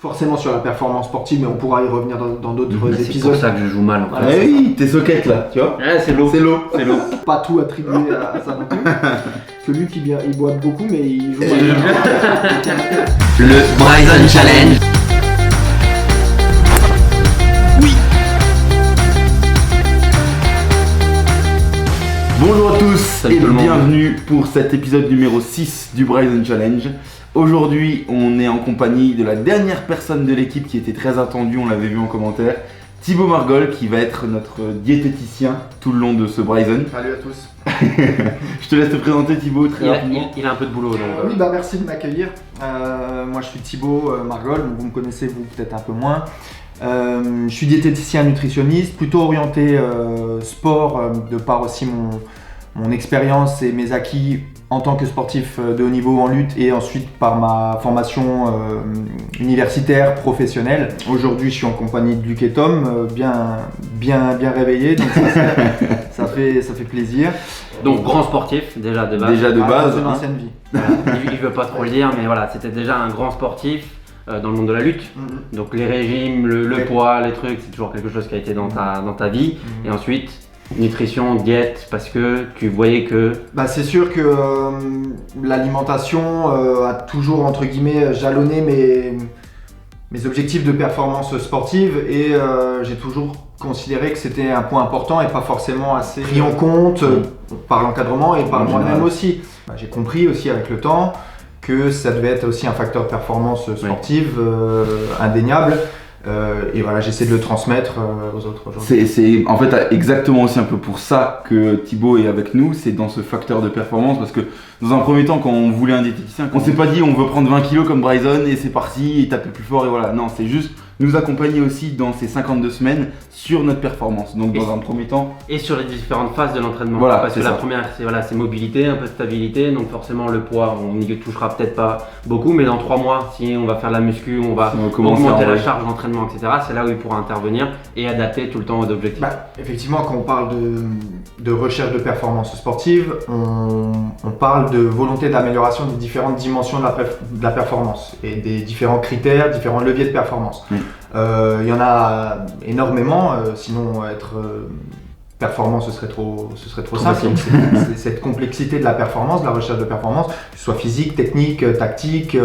forcément sur la performance sportive, mais on pourra y revenir dans d'autres épisodes. C'est pour ça que je joue mal. Voilà, Eh oui, tes sockets là, tu vois. Ouais, c'est l'eau. C'est l'eau. Pas tout attribué à ça non plus. Celui qui il boit beaucoup, mais il joue mal. Le Bryson Challenge. Bonjour à tous Salut et tout le monde. bienvenue pour cet épisode numéro 6 du Bryson Challenge. Aujourd'hui, on est en compagnie de la dernière personne de l'équipe qui était très attendue, on l'avait vu en commentaire, Thibaut Margol, qui va être notre diététicien tout le long de ce Bryson. Salut à tous. Je te laisse te présenter Thibaut très rapidement. Il a un peu de boulot. Donc, Oui, merci de m'accueillir. Moi, je suis Thibaut Margol, donc vous me connaissez, vous peut-être un peu moins. Je suis diététicien nutritionniste, plutôt orienté sport, de par aussi mon expérience et mes acquis en tant que sportif de haut niveau en lutte et ensuite par ma formation universitaire, professionnelle. Aujourd'hui, je suis en compagnie de Luc et Tom, bien réveillés, donc ça fait plaisir. donc grand sportif déjà de base. Déjà de base, Dans une hein. ancienne vie. Il veut pas trop le dire, mais voilà, c'était déjà un grand sportif dans le monde de la lutte. Donc les régimes, le Oui. poids, les trucs, c'est toujours quelque chose qui a été dans ta vie. Et ensuite, nutrition, diète, parce que tu voyais que... Bah, c'est sûr que l'alimentation a toujours entre guillemets jalonné mes objectifs de performance sportive et j'ai toujours considéré que c'était un point important et pas forcément assez pris en compte par l'encadrement et par En moi-même général. aussi. Bah, j'ai compris aussi avec le temps que ça devait être aussi un facteur de performance sportive indéniable. Et voilà, j'essaie de le transmettre aux autres aujourd'hui. C'est en fait exactement aussi un peu pour ça que Thibaut est avec nous, c'est dans ce facteur de performance parce que dans un premier temps quand on voulait un diététicien, on s'est pas dit on veut prendre 20 kilos comme Bryson et c'est parti et taper plus fort et voilà, non c'est juste nous accompagner aussi dans ces 52 semaines sur notre performance, donc dans un premier temps. Et sur les différentes phases de l'entraînement. Voilà, parce que c'est la ça. première, c'est mobilité, un peu de stabilité. Donc forcément, le poids, on n'y touchera peut-être pas beaucoup. Mais dans 3 mois, si on va faire la muscu, on va Si on va commencer augmenter à la enlever. charge d'entraînement, etc. C'est là où il pourra intervenir et adapter tout le temps aux objectifs. Bah, effectivement, quand on parle de recherche de performance sportive, on parle de volonté d'amélioration des différentes dimensions de la performance et des différents critères, différents leviers de performance. Il y en a énormément, sinon être performant ce serait trop simple. Donc, c'est cette complexité de la performance, de la recherche de performance, que ce soit physique, technique, tactique,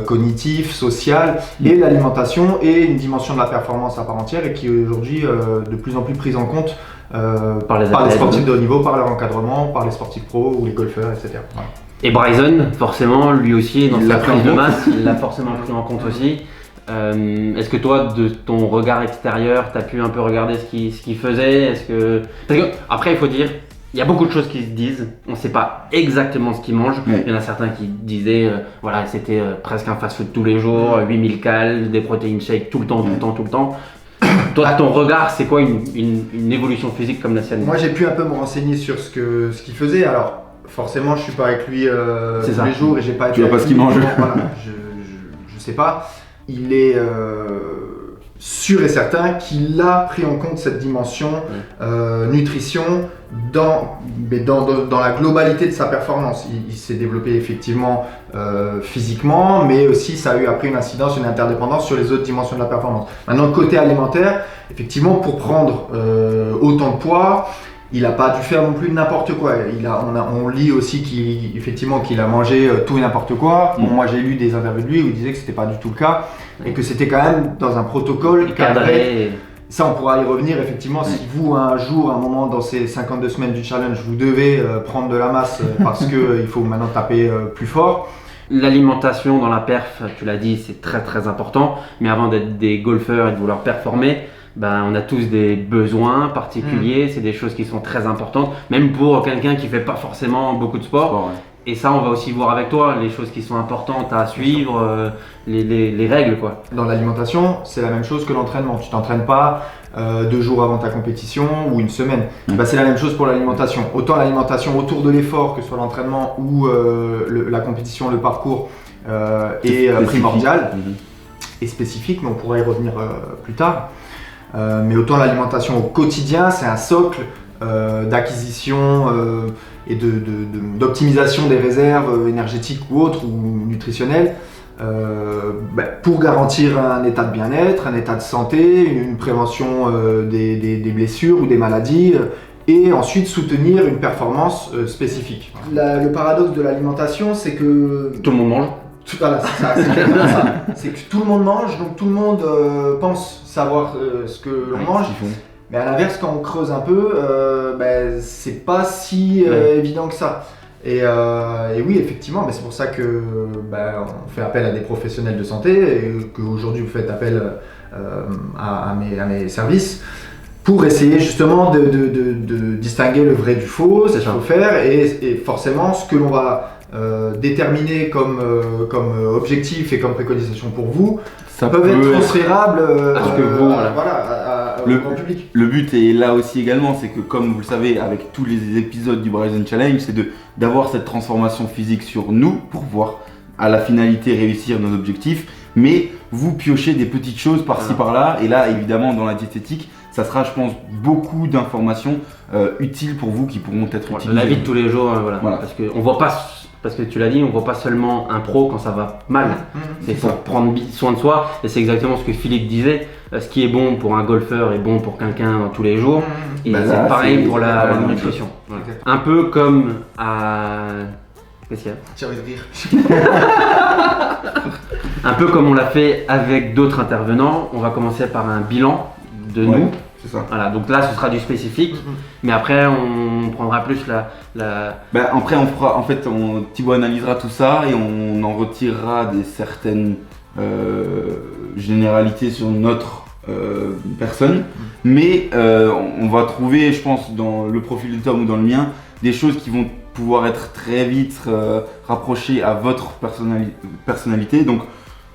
cognitif, social, et l'alimentation est une dimension de la performance à part entière et qui est aujourd'hui de plus en plus prise en compte par les athlètes. sportifs de haut niveau, par leur encadrement, par les sportifs pros ou les golfeurs, etc. Voilà. Et Bryson, forcément, lui aussi, dans Il sa l'a pris en prise de compte. masse, il l'a forcément pris en compte aussi. Est-ce que toi, de ton regard extérieur, tu as pu un peu regarder ce qu'il faisait? Parce que, après, il faut dire, il y a beaucoup de choses qui se disent, on ne sait pas exactement ce qu'il mange. Ouais. Il y en a certains qui disaient, voilà, c'était presque un fast-food tous les jours, 8000 calories, des protéines shakes tout le temps. Toi, ton regard, c'est quoi une évolution physique comme la sienne? Moi, j'ai pu un peu me renseigner sur ce qu'il faisait. Alors, forcément, je suis pas avec lui C'est tous ça. les jours et j'ai pas été. Tu vois pas avec ce qu'il lui. mange. Voilà, je sais pas. Il est sûr et certain qu'il a pris en compte cette dimension nutrition dans la globalité de sa performance. Il s'est développé effectivement physiquement, mais aussi ça a eu après une incidence, une interdépendance sur les autres dimensions de la performance. Maintenant, côté alimentaire, effectivement, pour prendre autant de poids, il n'a pas dû faire non plus n'importe quoi. On lit aussi qu'il a mangé tout et n'importe quoi. Bon, moi, j'ai lu des interviews de lui où il disait que c'était pas du tout le cas et que c'était quand même dans un protocole cadré. Cadré. Ça, on pourra y revenir effectivement. Si vous, un jour, un moment dans ces 52 semaines du challenge, vous devez prendre de la masse parce qu'il faut maintenant taper plus fort. L'alimentation dans la perf, tu l'as dit, c'est très très important. Mais avant d'être des golfeurs et de vouloir performer, ben, on a tous des besoins particuliers. C'est des choses qui sont très importantes, même pour quelqu'un qui fait pas forcément beaucoup de sport. Sport, ouais. Et ça, on va aussi voir avec toi les choses qui sont importantes à suivre, les règles, quoi. Dans l'alimentation, c'est la même chose que l'entraînement. Tu t'entraînes pas 2 jours avant ta compétition ou une semaine. Bah, c'est la même chose pour l'alimentation. Autant l'alimentation autour de l'effort, que ce soit l'entraînement ou la compétition, le parcours, est primordial et spécifique, mais on pourra y revenir plus tard. Mais autant l'alimentation au quotidien, c'est un socle d'acquisition et d'optimisation des réserves énergétiques ou autres ou nutritionnelles pour garantir un état de bien-être, un état de santé, une prévention des blessures ou des maladies, et ensuite soutenir une performance spécifique. Le paradoxe de l'alimentation, c'est que... Tout le monde mange. Voilà, c'est ça, c'est exactement ça. C'est que tout le monde mange, donc tout le monde pense savoir ce que l'on mange. Mais à l'inverse, quand on creuse un peu, c'est pas si évident que ça. Et oui, effectivement, c'est pour ça que on fait appel à des professionnels de santé et qu'aujourd'hui vous faites appel à mes services pour essayer justement de distinguer le vrai du faux, c'est ce qu'il faut faire, et forcément ce que l'on va déterminer comme objectif et comme préconisation pour vous, ça peuvent être transférables au grand public. Le but est là aussi également, c'est que comme vous le savez, avec tous les épisodes du Bryson Challenge, c'est d'avoir cette transformation physique sur nous pour pouvoir à la finalité réussir nos objectifs, mais vous piochez des petites choses par-ci par-là, et là évidemment dans la diététique, ça sera je pense beaucoup d'informations utiles pour vous qui pourront être utilisées. La vie de tous les jours, parce qu'on voit pas. Parce que tu l'as dit, on voit pas seulement un pro quand ça va mal. C'est pour prendre soin de soi. Et c'est exactement ce que Philippe disait. Ce qui est bon pour un golfeur est bon pour quelqu'un tous les jours. Et c'est pareil pour la nutrition. Voilà. Un peu comme à... Qu'est-ce qu'il y a ? J'ai envie de rire. Un peu comme on l'a fait avec d'autres intervenants. On va commencer par un bilan de nous. C'est ça. Voilà, donc là ce sera du spécifique, mais après on prendra plus après on fera, Thibaut analysera tout ça et on en retirera certaines généralités sur notre personne, mais on va trouver, je pense, dans le profil de Tom ou dans le mien, des choses qui vont pouvoir être très vite rapprochées à votre personnalité. Donc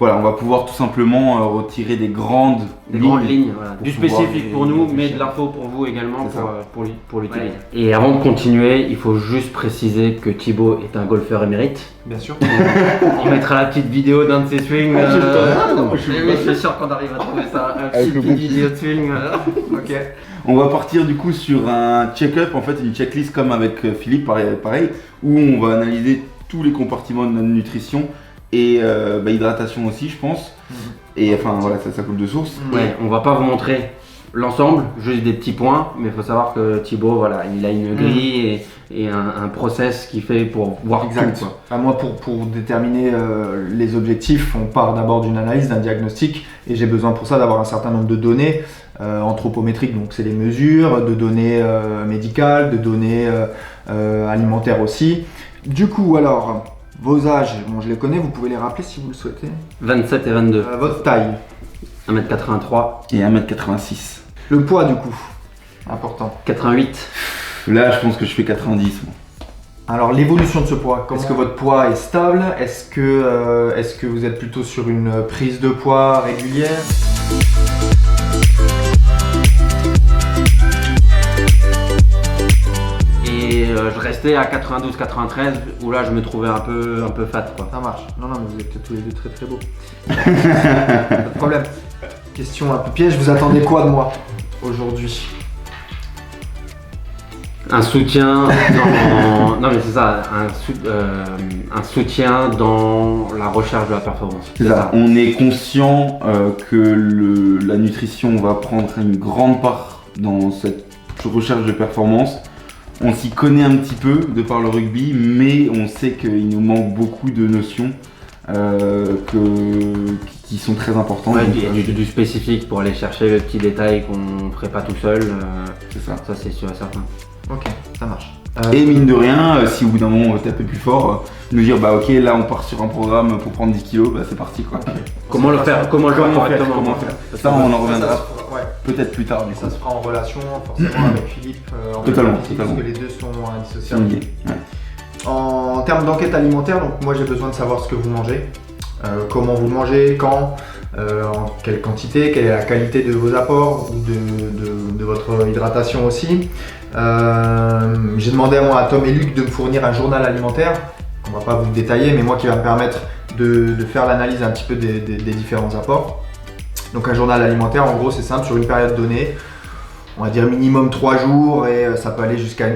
voilà, on va pouvoir tout simplement retirer des grandes lignes. Voilà. Du spécifique pour nous, mais de l'info pour vous également pour l'utiliser. Ouais. Et avant de continuer, il faut juste préciser que Thibaut est un golfeur émérite. Bien sûr. On mettra la petite vidéo d'un de ses swings. Je suis sûr qu'on arrive à trouver ça. Une petite vidéo de swing. Ok. On va partir du coup sur un check-up, une checklist comme avec Philippe, pareil, où on va analyser tous les compartiments de notre nutrition. Et hydratation aussi, je pense. Et ça coule de source. Ouais, on va pas vous montrer l'ensemble, juste des petits points, mais il faut savoir que Thibaut, il a une grille et un process qui fait pour voir tout. Moi, pour déterminer les objectifs, on part d'abord d'une analyse, d'un diagnostic, et j'ai besoin pour ça d'avoir un certain nombre de données anthropométriques, donc c'est les mesures, de données médicales, de données alimentaires aussi. Du coup, alors... Vos âges, je les connais, vous pouvez les rappeler si vous le souhaitez. 27 et 22. Votre taille. 1m83. Et 1m86. Le poids du coup, important. 88. Là, je pense que je fais 90. Moi. Alors l'évolution de ce poids, est-ce que votre poids est stable ? Est-ce que vous êtes plutôt sur une prise de poids régulière ? Et je restais à 92-93 où là je me trouvais un peu fat quoi. Ça marche. Non mais vous êtes tous les deux très très beaux. Pas de problème. Question un peu piège, vous attendez quoi de moi aujourd'hui ? Un soutien dans... Non mais c'est ça, un soutien dans la recherche de la performance. C'est ça. On est conscient que la nutrition va prendre une grande part dans cette recherche de performance. On s'y connaît un petit peu de par le rugby, mais on sait qu'il nous manque beaucoup de notions qui sont très importantes. Ouais, du spécifique pour aller chercher le petit détail qu'on ne ferait pas tout seul. C'est ça. Ça c'est sûr et certain. Ok, ça marche. Et mine de rien, si au bout d'un moment on veut taper plus fort, nous dire ok là on part sur un programme pour prendre 10 kilos, c'est parti quoi. Okay. Comment le faire correctement. Ça on en reviendra peut-être plus tard du coup. Ça se fera en relation forcément avec Philippe. Totalement. Parce que les deux sont indissociables. En termes d'enquête alimentaire, donc moi j'ai besoin de savoir ce que vous mangez, comment vous le mangez, quand, en quelle quantité, quelle est la qualité de vos apports ou de votre hydratation aussi. J'ai demandé à Tom et Luc de me fournir un journal alimentaire, on va pas vous le détailler, mais moi qui va me permettre de faire l'analyse un petit peu des différents apports. Donc un journal alimentaire, en gros c'est simple, sur une période donnée, on va dire minimum 3 jours et ça peut aller jusqu'à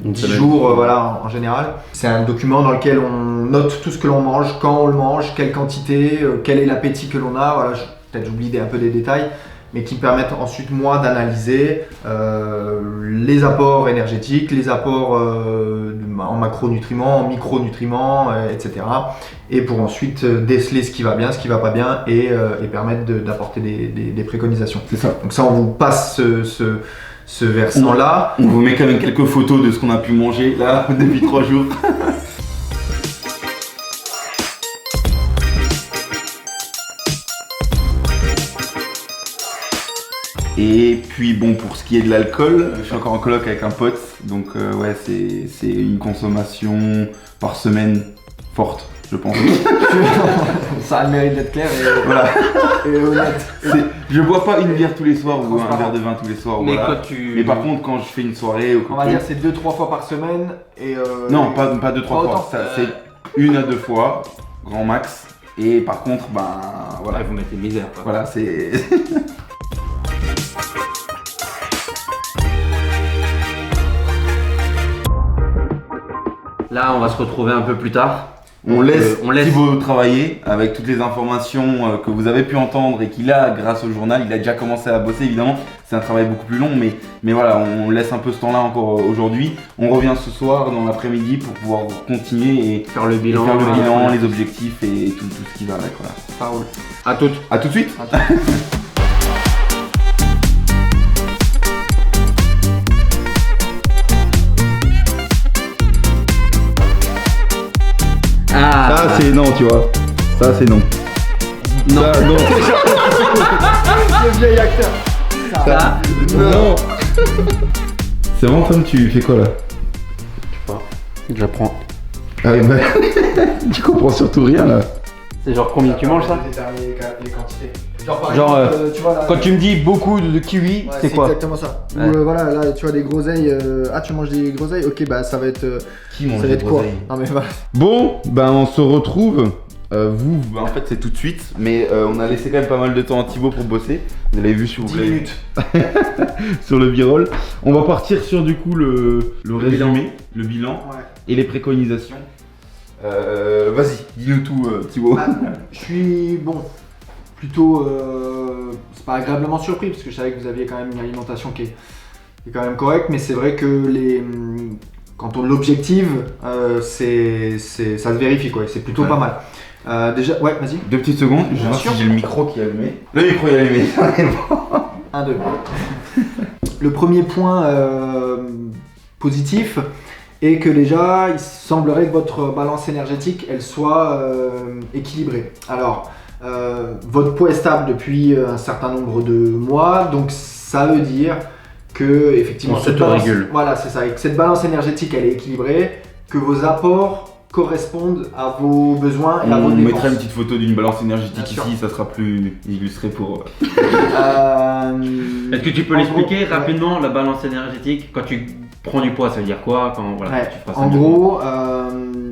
10 jours voilà, en général. C'est un document dans lequel on note tout ce que l'on mange, quand on le mange, quelle quantité, quel est l'appétit que l'on a. Voilà, peut-être j'oublie un peu des détails, mais qui me permettent ensuite moi d'analyser les apports énergétiques, les apports en macronutriments, en micronutriments, etc. Et pour ensuite déceler ce qui va bien, ce qui va pas bien et permettre d'apporter des préconisations. C'est ça. Donc ça, on vous passe ce versant-là. On vous met quand même quelques photos de ce qu'on a pu manger là depuis 3 jours. Et puis bon, pour ce qui est de l'alcool, je suis encore en coloc avec un pote, donc ouais, c'est une consommation par semaine forte, je pense. Ça a le mérite d'être clair et, Voilà. et honnête. Je bois pas une bière tous les soirs ou un verre de vin tous les soirs. Mais voilà. Mais par contre, quand je fais une soirée ou On va dire c'est 2-3 fois par semaine et non, pas 2-3 fois. autant. Ça, c'est 1 à 2 fois, grand max. Et par contre, ben voilà, Ouais, vous mettez misère, quoi. voilà, c'est. Là, on va se retrouver un peu plus tard. On laisse on Thibaut travailler avec toutes les informations que vous avez pu entendre et qu'il a grâce au journal. Il a déjà commencé à bosser, évidemment. C'est un travail beaucoup plus long, mais voilà, on laisse un peu ce temps-là encore aujourd'hui. On revient ce soir dans l'après-midi pour pouvoir continuer et faire le bilan, les objectifs et tout ce qui va avec. Voilà. Ça roule. À toutes. À tout de suite. Ah, Ça c'est non, tu vois. Ça c'est non. non. Ça, non. Le vieil acteur. Ça, Non. C'est vraiment Tom, tu fais quoi là? j'apprends. Ah oui, bah, tu comprends surtout rien là. C'est genre combien tu manges ça? Déterminer les quantités. Genre, par Genre, exemple, tu vois, là, Quand tu me dis beaucoup de kiwi, ouais, c'est quoi? exactement ça. Ouais. Ou voilà, là tu vois des groseilles. Ah, tu manges des groseilles? Ok, bah ça va être. Qui mange Ça va des être quoi? groseilles? Non mais voilà. Bon, ben on se retrouve. En fait c'est tout de suite, mais on a laissé quand même pas mal de temps à Thibaut pour bosser. Vous l'avez vu sur 10 minutes. sur le b-roll. On va partir sur du coup le résumé, le bilan Ouais. et les préconisations. Vas-y, dis-nous tout Thibaut. Bah, je suis plutôt c'est pas agréablement surpris parce que je savais que vous aviez quand même une alimentation qui est quand même correcte, mais c'est vrai que quand on l'objective, ça se vérifie quoi, c'est plutôt Ouais. pas mal. Déjà, ouais, vas-y. 2 petites secondes, je vais Bien voir sûr. si j'ai le micro qui est allumé. Le micro est allumé. 1, 2. Le premier point positif est que déjà, il semblerait que votre balance énergétique, elle soit équilibrée. Alors, votre poids est stable depuis un certain nombre de mois, donc ça veut dire que effectivement, On cette balance, s'autorégule. voilà, c'est ça, et que cette balance énergétique, elle est équilibrée, que vos apports correspondent à vos besoins et à vos On dépenses. mettra une petite photo d'une balance énergétique Bien sûr. ici, ça sera plus illustré pour. Est-ce que tu peux En l'expliquer gros, rapidement, la balance énergétique? Quand tu prends du poids, ça veut dire quoi? Quand, voilà, Ouais. tu feras ça En mieux. gros,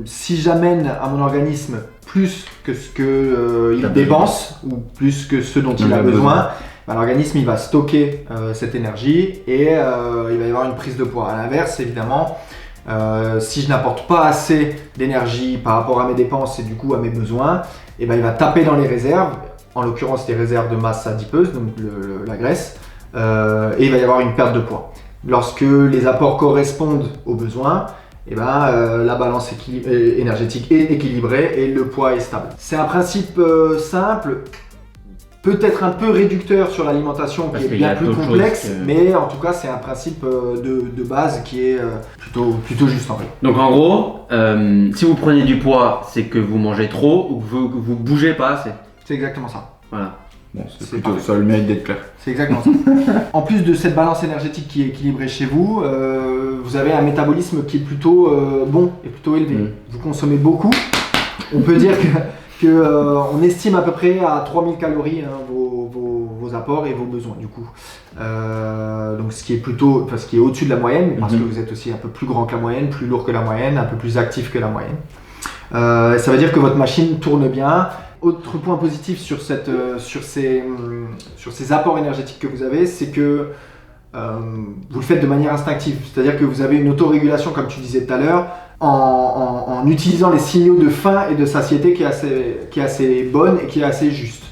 si j'amène à mon organisme plus que ce que il T'as dépense ou plus que ce dont il a besoin, bah, l'organisme il va stocker cette énergie et il va y avoir une prise de poids. À l'inverse, évidemment, si je n'apporte pas assez d'énergie par rapport à mes dépenses et du coup à mes besoins, et ben il va taper dans les réserves, en l'occurrence les réserves de masse adipeuse, donc la graisse, et il va y avoir une perte de poids. Lorsque les apports correspondent aux besoins, et la balance énergétique est équilibrée et le poids est stable. C'est un principe simple, peut-être un peu réducteur sur l'alimentation Parce qui est qu'il y bien a plus d'autres complexe, choses que- mais en tout cas c'est un principe de base qui est plutôt juste en fait. Donc en gros, si vous prenez du poids, c'est que vous mangez trop ou que vous bougez pas assez. C'est exactement ça. Voilà. Bon, C'est c'est plutôt parfait. ça a le mérite d'être clair. C'est exactement ça. En plus de cette balance énergétique qui est équilibrée chez vous, vous avez un métabolisme qui est plutôt bon et plutôt élevé. Mm. Vous consommez beaucoup. On peut dire on estime à peu près à 3000 calories hein, vos apports et vos besoins du coup. Donc ce qui est au-dessus de la moyenne parce que vous êtes aussi un peu plus grand que la moyenne, plus lourd que la moyenne, un peu plus actif que la moyenne. Ça veut dire que votre machine tourne bien. Autre point positif sur ces apports énergétiques que vous avez, c'est que vous le faites de manière instinctive. C'est-à-dire que vous avez une autorégulation, comme tu disais tout à l'heure, en utilisant les signaux de faim et de satiété qui est assez bonne et qui est assez juste.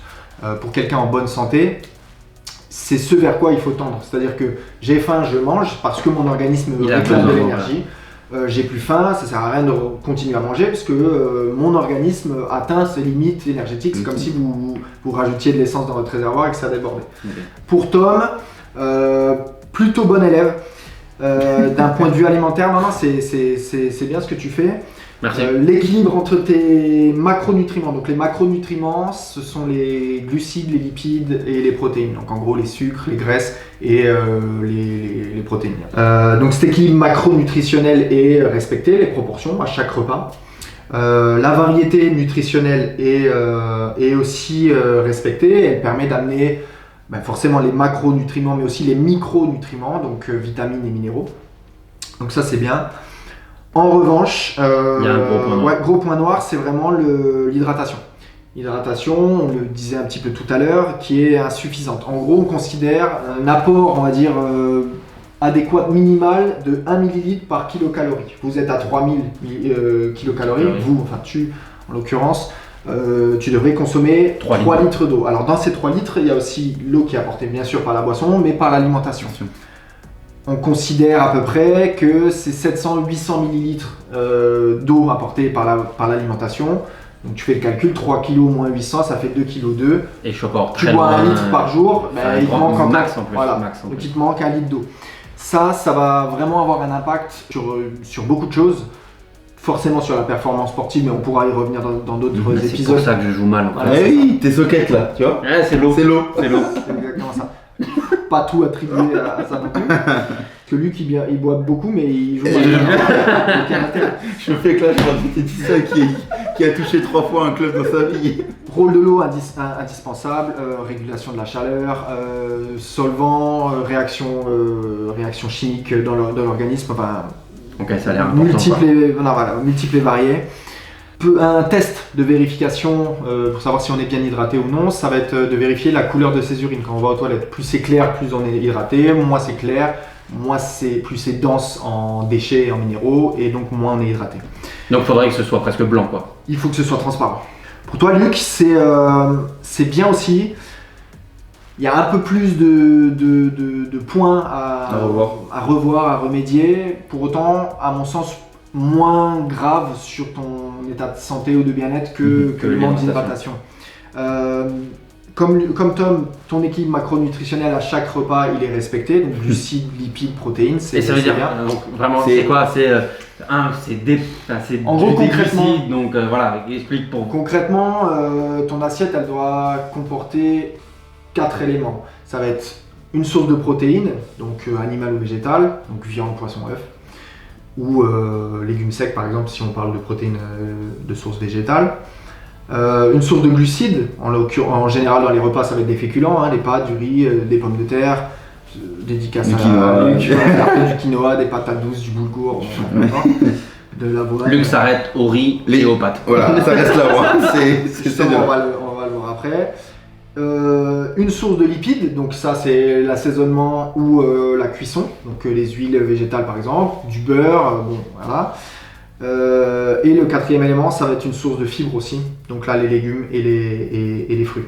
Pour quelqu'un en bonne santé, c'est ce vers quoi il faut tendre. C'est-à-dire que j'ai faim, je mange parce que mon organisme réclame de l'énergie. J'ai plus faim, ça sert à rien de continuer à manger parce que mon organisme atteint ses limites énergétiques. C'est comme si vous rajoutiez de l'essence dans votre réservoir et que ça débordait. Pour Tom, plutôt bon élève. D'un point de vue alimentaire, non, c'est bien ce que tu fais. Merci. L'équilibre entre tes macronutriments. Donc les macronutriments, ce sont les glucides, les lipides et les protéines. Donc en gros les sucres, les graisses et les protéines. Donc cet équilibre macronutritionnel est respecté, les proportions à chaque repas. La variété nutritionnelle est aussi respectée. Elle permet d'amener forcément les macronutriments, mais aussi les micronutriments, donc vitamines et minéraux. Donc ça c'est bien. En revanche, il y a un gros point noir. Gros point noir, c'est vraiment l'hydratation. L'hydratation, on le disait un petit peu tout à l'heure, qui est insuffisante. En gros, on considère un apport, on va dire, adéquat minimal de 1 ml par kilocalorie. Vous êtes à 3000 kilocalories, tu en l'occurrence, tu devrais consommer 3 litres d'eau. Alors dans ces 3 litres, il y a aussi l'eau qui est apportée bien sûr par la boisson, mais par l'alimentation. On considère à peu près que c'est 700-800 ml d'eau apportée par l'alimentation. Donc tu fais le calcul, 3 kg moins 800, ça fait 2,2 kg. Et je porte tu bois 1 litre par jour, il te manque encore. Max en plus. Voilà. Donc il te manque 1 litre d'eau. Ça va vraiment avoir un impact sur beaucoup de choses. Forcément sur la performance sportive, mais on pourra y revenir dans d'autres épisodes. C'est pour ça que je joue mal. Voilà, oui, tes sockets là, tu vois. Ouais, c'est l'eau. C'est l'eau. C'est exactement ça. Pas tout attribué à ça non plus. Parce que Luc il boit beaucoup, mais il joue mal. Je me fais que là, je vois un diététicien qui a touché 3 fois un club dans sa vie. Rôle de l'eau indispensable, régulation de la chaleur, solvant, réaction chimique dans l'organisme. Enfin, ok, ça a l'air important. Multiples et variés. Un test de vérification pour savoir si on est bien hydraté ou non, ça va être de vérifier la couleur de ses urines. Quand on va aux toilettes, plus c'est clair, plus on est hydraté, moins c'est clair, plus c'est dense en déchets et en minéraux, et donc moins on est hydraté. Donc il faudrait que ce soit presque blanc, quoi. Il faut que ce soit transparent. Pour toi, Luc, c'est bien aussi. Il y a un peu plus de points à revoir, à remédier. Pour autant, à mon sens, moins grave sur ton état de santé ou de bien-être que le manque d'hydratation. Comme Tom, ton équilibre macronutritionnel à chaque repas il est respecté, donc glucides, lipides, protéines, et ça veut dire donc, vraiment c'est quoi? C'est en gros, des concrètement, glucides, donc voilà, explique pour concrètement ton assiette elle doit comporter 4 éléments. Ça va être une source de protéines, donc animale ou végétale, donc viande, poisson, œuf, ou légumes secs par exemple si on parle de protéines de source végétale. Une source de glucides, en général dans les repas ça va être des féculents, des pâtes, du riz, des pommes de terre, dédicace à Luc, du quinoa, des patates douces, du boulgour, de l'avoine. Luc s'arrête au riz et aux pâtes. Voilà, ça reste là. On va le voir après. Une source de lipides, donc ça c'est l'assaisonnement ou la cuisson, donc les huiles végétales par exemple, du beurre, voilà. Et le 4e élément, ça va être une source de fibres aussi, donc là les légumes et les fruits.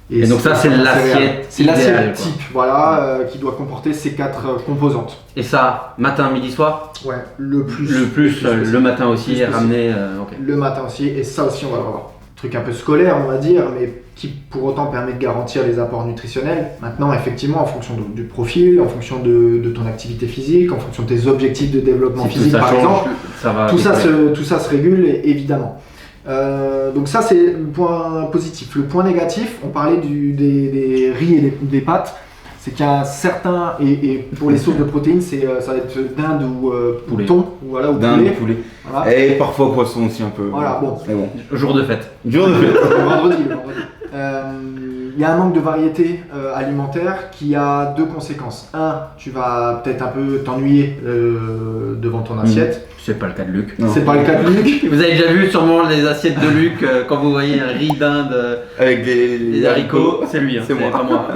Et donc ça c'est l'assiette. C'est l'assiette type, voilà, qui doit comporter ces 4 composantes. Et ça, matin, midi, soir? Ouais, le plus le matin aussi, ramener. Okay. Le matin aussi, et ça aussi on va le revoir. Truc un peu scolaire on va dire, mais qui pour autant permet de garantir les apports nutritionnels. Maintenant effectivement en fonction du profil, en fonction de ton activité physique, en fonction de tes objectifs de développement physique par exemple, tout ça se régule évidemment. Donc ça c'est le point positif. Le point négatif, on parlait des riz et des pâtes, c'est qu'il y a un certain, et pour les sources de protéines, ça va être dinde ou thon, ou dinde poulet. Ou poulet. Voilà. Et parfois poisson aussi un peu. Voilà, bon. Jour de fête. Vendredi. Il y a un manque de variété alimentaire qui a 2 conséquences. Tu vas peut-être un peu t'ennuyer devant ton assiette. C'est pas le cas de Luc. C'est pas le cas de Luc. Vous avez déjà vu sûrement les assiettes de Luc quand vous voyez un riz d'Inde avec des haricots. C'est lui, c'est moi. pas moi.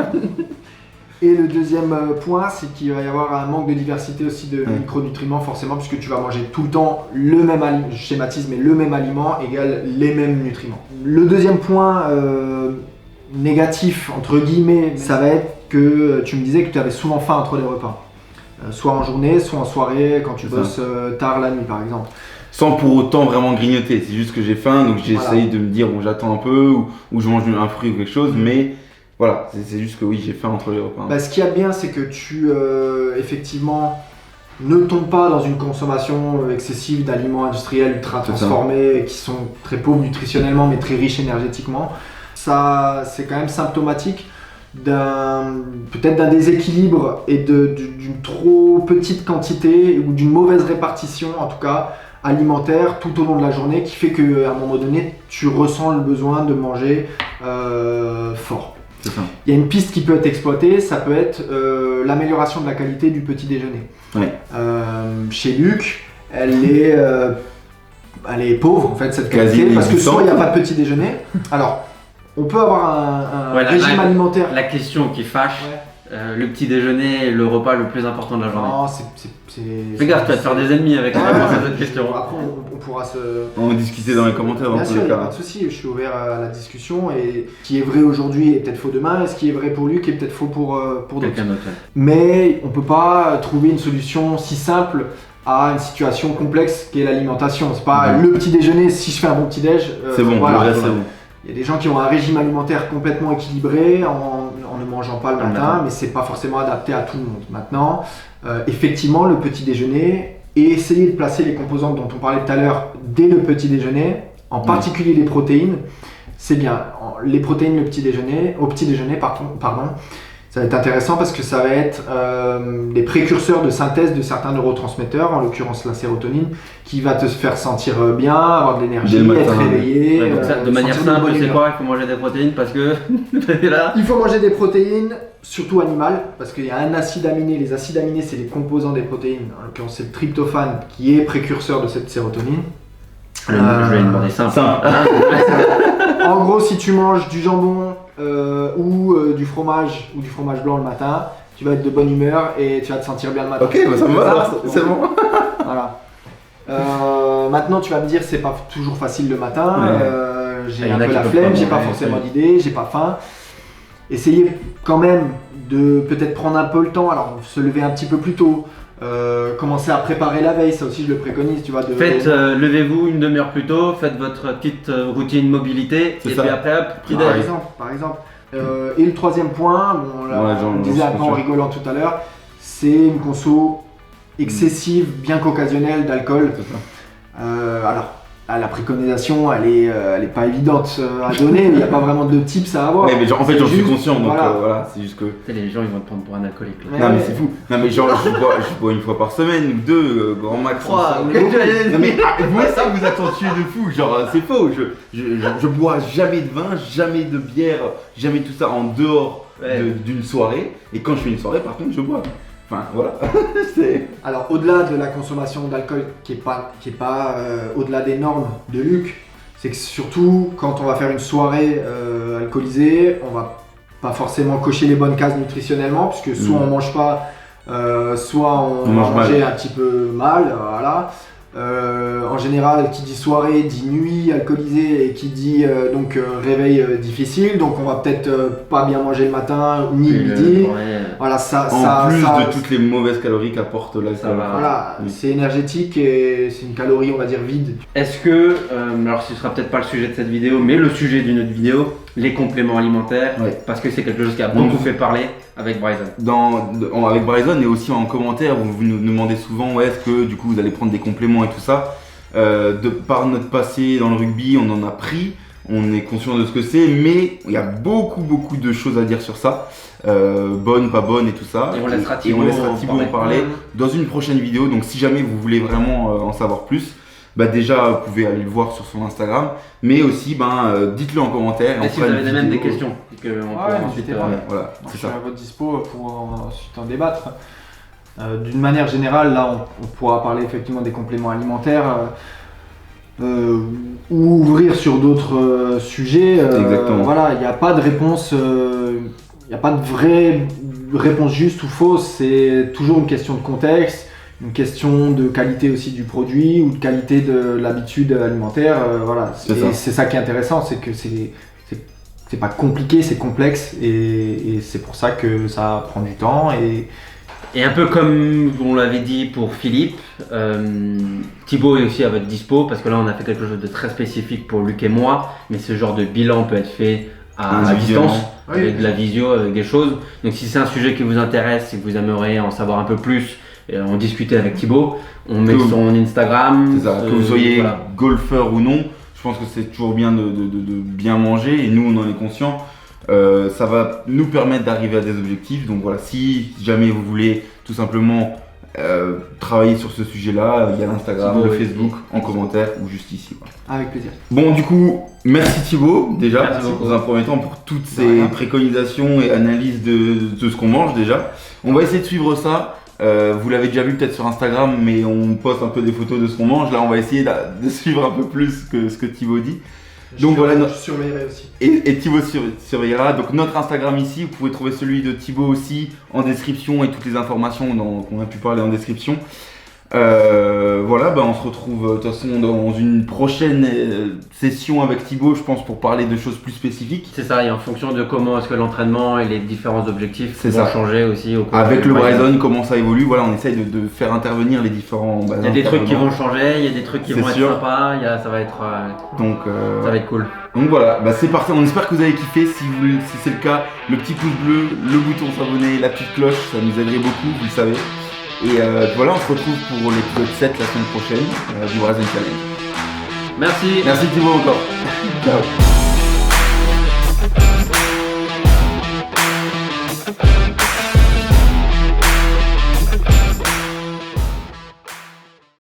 Et le deuxième point, c'est qu'il va y avoir un manque de diversité aussi de micronutriments forcément, puisque tu vas manger tout le temps le même aliment, je schématise, mais le même aliment égale les mêmes nutriments. Le deuxième point négatif, entre guillemets, ça va être que tu me disais que tu avais souvent faim entre les repas. Soit en journée, soit en soirée, quand tu bosses tard la nuit par exemple. Sans pour autant vraiment grignoter, c'est juste que j'ai faim, donc j'essaye de me dire bon j'attends un peu, ou je mange un fruit ou quelque chose, mais voilà, c'est juste que oui j'ai faim entre les repas. Bah, ce qu'il y a de bien, c'est que tu effectivement ne tombes pas dans une consommation excessive d'aliments industriels ultra transformés qui sont très pauvres nutritionnellement mais très riches énergétiquement. Ça, c'est quand même symptomatique peut-être d'un déséquilibre et d'une trop petite quantité ou d'une mauvaise répartition en tout cas alimentaire tout au long de la journée qui fait qu'à un moment donné tu ressens le besoin de manger fort. C'est ça. Il y a une piste qui peut être exploitée, ça peut être l'amélioration de la qualité du petit déjeuner. Ouais. Chez Luc, elle est pauvre en fait cette qualité parce que soit il n'y a pas de petit déjeuner. Alors on peut avoir un régime alimentaire. La question qui fâche, le petit déjeuner est le repas le plus important de la journée. Non, Fais gaffe, tu vas te faire des ennemis avec la réponse à cette question. Après, on pourra On va discuter dans les commentaires. Bien sûr, il n'y a pas de souci, je suis ouvert à la discussion et ce qui est vrai aujourd'hui est peut-être faux demain et ce qui est vrai pour Luc est peut-être faux pour d'autres. Mais on ne peut pas trouver une solution si simple à une situation complexe qu'est l'alimentation. C'est pas le petit déjeuner, si je fais un bon petit déj, c'est bon, voilà, c'est bon. Il y a des gens qui ont un régime alimentaire complètement équilibré en ne mangeant pas le matin, mais c'est pas forcément adapté à tout le monde. Maintenant, effectivement, le petit déjeuner, et essayer de placer les composantes dont on parlait tout à l'heure dès le petit déjeuner, en particulier les protéines, c'est bien. Les protéines au petit déjeuner, pardon, ça va être intéressant parce que ça va être des précurseurs de synthèse de certains neurotransmetteurs, en l'occurrence la sérotonine, qui va te faire sentir bien, avoir de l'énergie, être réveillé. Ouais, donc ça, de manière simple, c'est quoi? Il faut manger des protéines parce que là... Il faut manger des protéines, surtout animales, parce qu'il y a un acide aminé. Les acides aminés, c'est les composants des protéines. En l'occurrence, c'est le tryptophane qui est précurseur de cette sérotonine. Je vais demander simple. En gros, si tu manges du jambon ou du fromage blanc le matin, tu vas être de bonne humeur et tu vas te sentir bien le matin. Ok, bah ça me va alors, c'est bon. Voilà. Maintenant, tu vas me dire c'est pas toujours facile le matin. J'ai un peu la flemme, j'ai pas forcément d'idée, j'ai pas faim. Essayez quand même de peut-être prendre un peu le temps. Alors, se lever un petit peu plus tôt. Commencer à préparer la veille, ça aussi je le préconise, tu vois. Levez-vous une demi-heure plus tôt, faites votre petite routine mobilité et puis après hop, petit déj. Par exemple. Et le troisième point, on disait un peu en rigolant tout à l'heure, c'est une conso excessive, bien qu'occasionnelle d'alcool. Alors, la préconisation, elle est pas évidente à donner, mais il n'y a pas vraiment de tips à avoir. Ouais, mais en fait, j'en suis conscient, donc voilà, c'est juste que. Les gens, ils vont te prendre pour un alcoolique. Non, mais c'est fou. Non, mais genre, je bois une fois par semaine ou deux, grand max. 3. Non, mais vous, ça, vous accentuez de fou. Genre, c'est faux. Je bois jamais de vin, jamais de bière, jamais tout ça en dehors d'une soirée. Et quand je fais une soirée, par contre, je bois. Enfin, voilà. Alors, au-delà de la consommation d'alcool qui est pas au-delà des normes de Luc, c'est que surtout quand on va faire une soirée alcoolisée, on va pas forcément cocher les bonnes cases nutritionnellement, puisque soit on mange pas, soit on va manger un petit peu mal, voilà. En général, qui dit soirée dit nuit alcoolisée et qui dit réveil difficile, donc on va peut-être pas bien manger le matin ni le midi. Voilà, en plus de toutes les mauvaises calories qu'apporte l'alcool. Voilà, c'est énergétique et c'est une calorie on va dire vide. Est-ce que, alors ce sera peut-être pas le sujet de cette vidéo, mais le sujet d'une autre vidéo, les compléments alimentaires, parce que c'est quelque chose qui a beaucoup fait parler avec Bryson. Avec Bryson et aussi en commentaire, vous nous demandez souvent est-ce que du coup vous allez prendre des compléments et tout ça. Par notre passé dans le rugby, on en a pris, on est conscient de ce que c'est, mais il y a beaucoup de choses à dire sur ça, bonnes, pas bonnes et tout ça. Et on laissera Thibaut en parler dans une prochaine vidéo. Donc si jamais vous voulez vraiment en savoir plus, déjà vous pouvez aller le voir sur son Instagram, mais aussi dites-le en commentaire. Et si vous avez même des questions, voilà, je suis à votre dispo pour ensuite en débattre. D'une manière générale, là on pourra parler effectivement des compléments alimentaires ou ouvrir sur d'autres sujets. Exactement. Voilà, il n'y a pas de réponse, il n'y a pas de vraie réponse juste ou fausse, c'est toujours une question de contexte, une question de qualité aussi du produit ou de qualité de l'habitude alimentaire. Voilà. C'est ça qui est intéressant, c'est que c'est pas compliqué, c'est complexe et c'est pour ça que ça prend du temps. Et un peu comme on l'avait dit pour Philippe, Thibaut est aussi à votre dispo parce que là on a fait quelque chose de très spécifique pour Luc et moi, mais ce genre de bilan peut être fait à distance, avec de la visio, avec des choses. Donc si c'est un sujet qui vous intéresse, si vous aimeriez en savoir un peu plus, en discuter avec Thibaut, on met son Instagram. C'est ça, que vous soyez golfeur ou non, je pense que c'est toujours bien de bien manger et nous on en est conscients. Ça va nous permettre d'arriver à des objectifs. Donc voilà, si jamais vous voulez tout simplement travailler sur ce sujet-là, il y a l'Instagram, le Facebook en commentaire ou juste ici. Voilà. Avec plaisir. Bon, du coup, merci Thibaut déjà Merci dans un premier temps pour toutes ces préconisations et analyses de ce qu'on mange déjà. On va essayer de suivre ça. Vous l'avez déjà vu peut-être sur Instagram, mais on poste un peu des photos de ce qu'on mange. Là, on va essayer de suivre un peu plus que ce que Thibaut dit. Donc voilà, je surveillerai aussi. Et Thibaut surveillera. Donc notre Instagram ici, vous pouvez trouver celui de Thibaut aussi en description et toutes les informations qu'on a pu parler en description. Voilà, on se retrouve de toute façon dans une prochaine session avec Thibaut, je pense, pour parler de choses plus spécifiques. C'est ça, et en fonction de comment est-ce que l'entraînement et les différents objectifs vont changer aussi au cours avec le Bryson, comment ça évolue, voilà, on essaye de faire intervenir les différents. Il y a des trucs qui vont changer, il y a des trucs qui vont être sympas, ça va être ça va être cool. Donc voilà, c'est parti, on espère que vous avez kiffé. Si c'est le cas, le petit pouce bleu, le bouton s'abonner, la petite cloche, ça nous aiderait beaucoup, vous le savez. Et voilà, on se retrouve pour l'épisode 7 la semaine prochaine du Bryson Challenge. Merci. Merci Thibaut encore. Ciao.